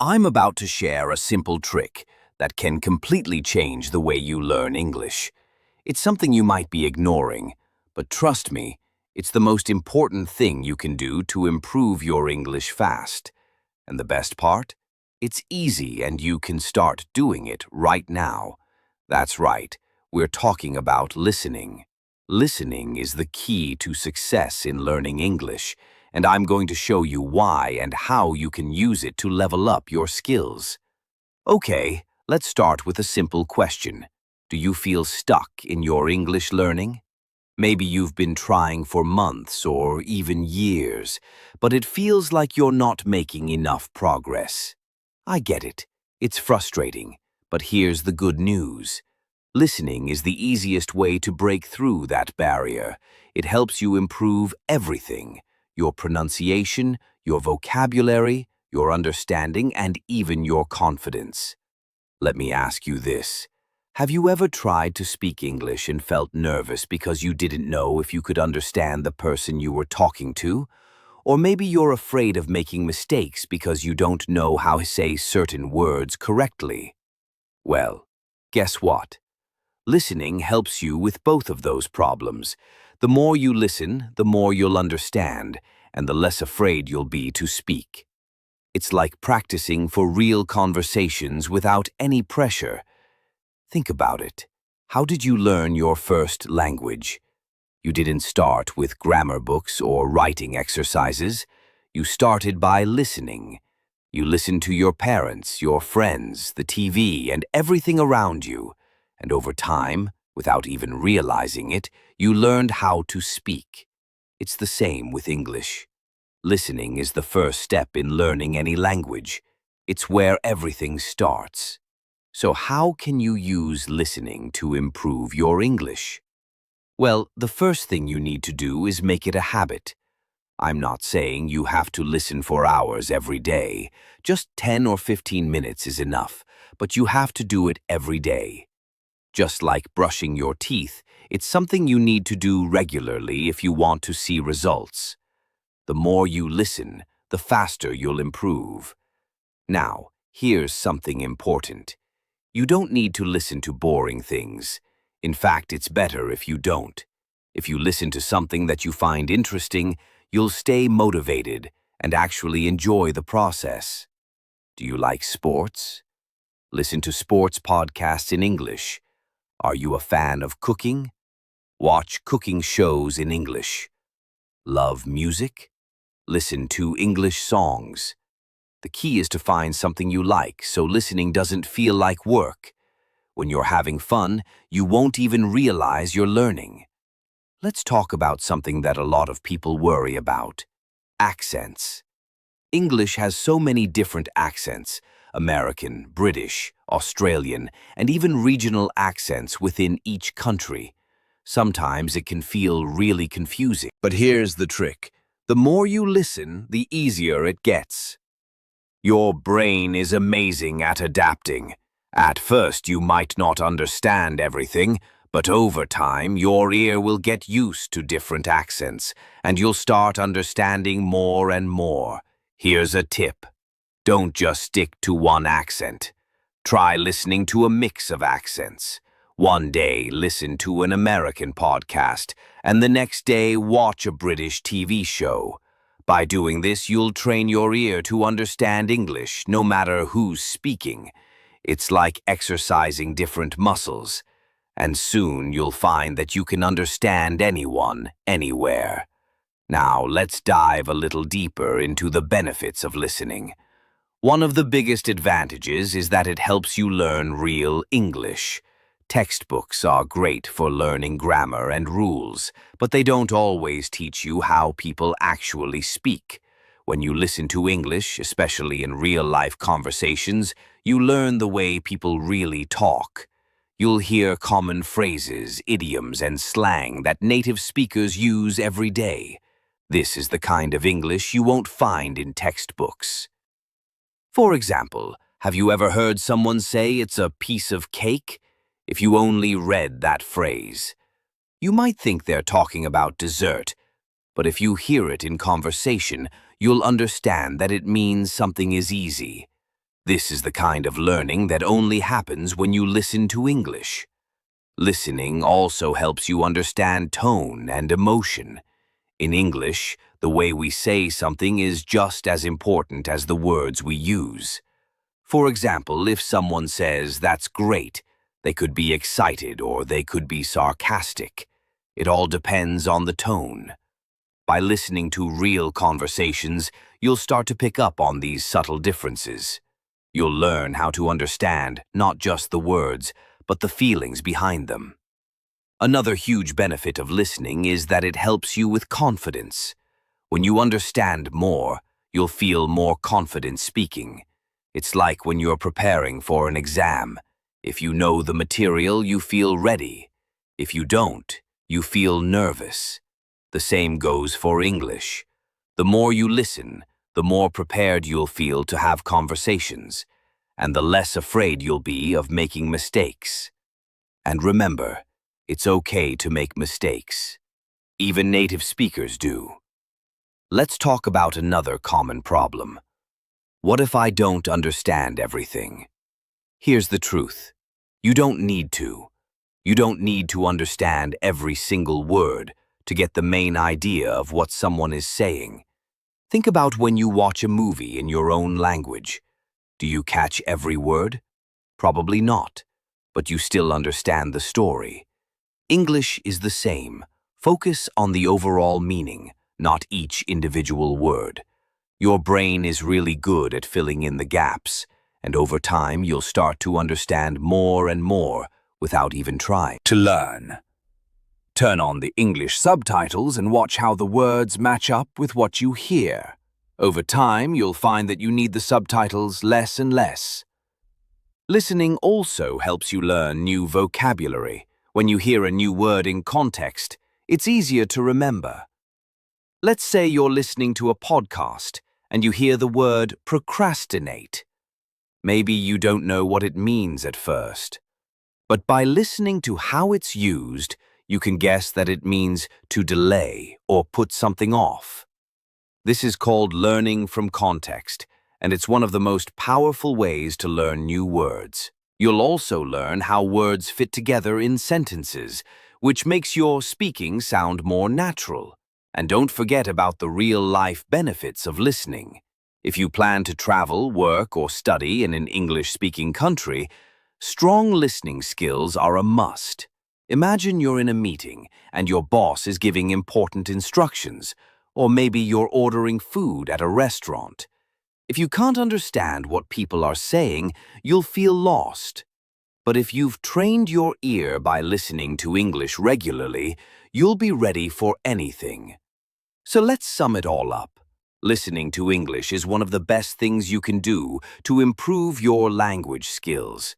I'm about to share a simple trick that can completely change the way you learn English. It's something you might be ignoring, but trust me, it's the most important thing you can do to improve your English fast. And the best part? It's easy and you can start doing it right now. That's right, we're talking about listening. Listening is the key to success in learning English, and I'm going to show you why and how you can use it to level up your skills. Okay, let's start with a simple question. Do you feel stuck in your English learning? Maybe you've been trying for months or even years, but it feels like you're not making enough progress. I get it. It's frustrating, but here's the good news. Listening is the easiest way to break through that barrier. It helps you improve everything: your pronunciation, your vocabulary, your understanding, and even your confidence. Let me ask you this. Have you ever tried to speak English and felt nervous because you didn't know if you could understand the person you were talking to? Or maybe you're afraid of making mistakes because you don't know how to say certain words correctly. Well, guess what? Listening helps you with both of those problems. The more you listen, the more you'll understand, and the less afraid you'll be to speak. It's like practicing for real conversations without any pressure. Think about it. How did you learn your first language? You didn't start with grammar books or writing exercises. You started by listening. You listened to your parents, your friends, the TV, and everything around you. And over time, without even realizing it, you learned how to speak. It's the same with English. Listening is the first step in learning any language. It's where everything starts. So how can you use listening to improve your English? Well, the first thing you need to do is make it a habit. I'm not saying you have to listen for hours every day. Just 10 or 15 minutes is enough, but you have to do it every day. Just like brushing your teeth, it's something you need to do regularly if you want to see results. The more you listen, the faster you'll improve. Now, here's something important. You don't need to listen to boring things. In fact, it's better if you don't. If you listen to something that you find interesting, you'll stay motivated and actually enjoy the process. Do you like sports? Listen to sports podcasts in English. Are you a fan of cooking? Watch cooking shows in English. Love music? Listen to English songs. The key is to find something you like so listening doesn't feel like work. When you're having fun, you won't even realize you're learning. Let's talk about something that a lot of people worry about: accents. English has so many different accents: American, British, Australian, and even regional accents within each country. Sometimes it can feel really confusing. But here's the trick. The more you listen, the easier it gets. Your brain is amazing at adapting. At first, you might not understand everything, but over time, your ear will get used to different accents, and you'll start understanding more and more. Here's a tip. Don't just stick to one accent. Try listening to a mix of accents. One day, listen to an American podcast, and the next day, watch a British TV show. By doing this, you'll train your ear to understand English, no matter who's speaking. It's like exercising different muscles, and soon you'll find that you can understand anyone, anywhere. Now, let's dive a little deeper into the benefits of listening. One of the biggest advantages is that it helps you learn real English. Textbooks are great for learning grammar and rules, but they don't always teach you how people actually speak. When you listen to English, especially in real-life conversations, you learn the way people really talk. You'll hear common phrases, idioms, and slang that native speakers use every day. This is the kind of English you won't find in textbooks. For example, have you ever heard someone say it's a piece of cake? If you only read that phrase, you might think they're talking about dessert, but if you hear it in conversation, you'll understand that it means something is easy. This is the kind of learning that only happens when you listen to English. Listening also helps you understand tone and emotion. In English, the way we say something is just as important as the words we use. For example, if someone says, "That's great," they could be excited or they could be sarcastic. It all depends on the tone. By listening to real conversations, you'll start to pick up on these subtle differences. You'll learn how to understand not just the words, but the feelings behind them. Another huge benefit of listening is that it helps you with confidence. When you understand more, you'll feel more confident speaking. It's like when you're preparing for an exam. If you know the material, you feel ready. If you don't, you feel nervous. The same goes for English. The more you listen, the more prepared you'll feel to have conversations, and the less afraid you'll be of making mistakes. And remember, it's okay to make mistakes. Even native speakers do. Let's talk about another common problem. What if I don't understand everything? Here's the truth. You don't need to. You don't need to understand every single word to get the main idea of what someone is saying. Think about when you watch a movie in your own language. Do you catch every word? Probably not, but you still understand the story. English is the same. Focus on the overall meaning, not each individual word. Your brain is really good at filling in the gaps, and over time you'll start to understand more and more without even trying. To learn, turn on the English subtitles and watch how the words match up with what you hear. Over time, you'll find that you need the subtitles less and less. Listening also helps you learn new vocabulary. When you hear a new word in context, it's easier to remember. Let's say you're listening to a podcast and you hear the word procrastinate. Maybe you don't know what it means at first. But by listening to how it's used, you can guess that it means to delay or put something off. This is called learning from context, and it's one of the most powerful ways to learn new words. You'll also learn how words fit together in sentences, which makes your speaking sound more natural. And don't forget about the real-life benefits of listening. If you plan to travel, work, or study in an English-speaking country, strong listening skills are a must. Imagine you're in a meeting and your boss is giving important instructions, or maybe you're ordering food at a restaurant. If you can't understand what people are saying, you'll feel lost. But if you've trained your ear by listening to English regularly, you'll be ready for anything. So let's sum it all up. Listening to English is one of the best things you can do to improve your language skills.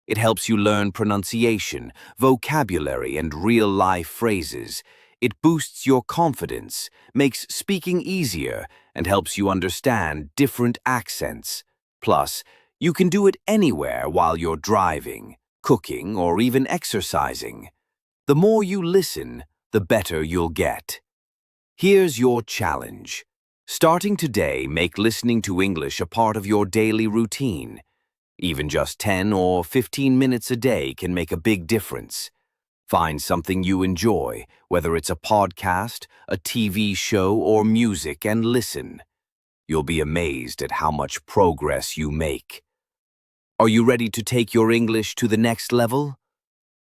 It helps you learn pronunciation, vocabulary, and real-life phrases. It boosts your confidence, makes speaking easier, and helps you understand different accents. Plus, you can do it anywhere while you're driving, cooking, or even exercising. The more you listen, the better you'll get. Here's your challenge. Starting today, make listening to English a part of your daily routine. Even just 10 or 15 minutes a day can make a big difference. Find something you enjoy, whether it's a podcast, a TV show, or music, and listen. You'll be amazed at how much progress you make. Are you ready to take your English to the next level?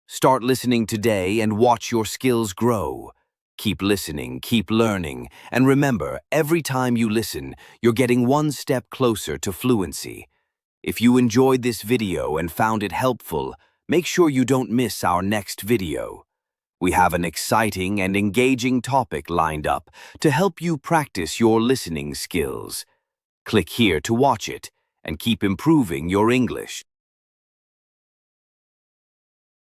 Start listening today and watch your skills grow. Keep listening, keep learning, and remember, every time you listen, you're getting one step closer to fluency. If you enjoyed this video and found it helpful, make sure you don't miss our next video. We have an exciting and engaging topic lined up to help you practice your listening skills. Click here to watch it and keep improving your English.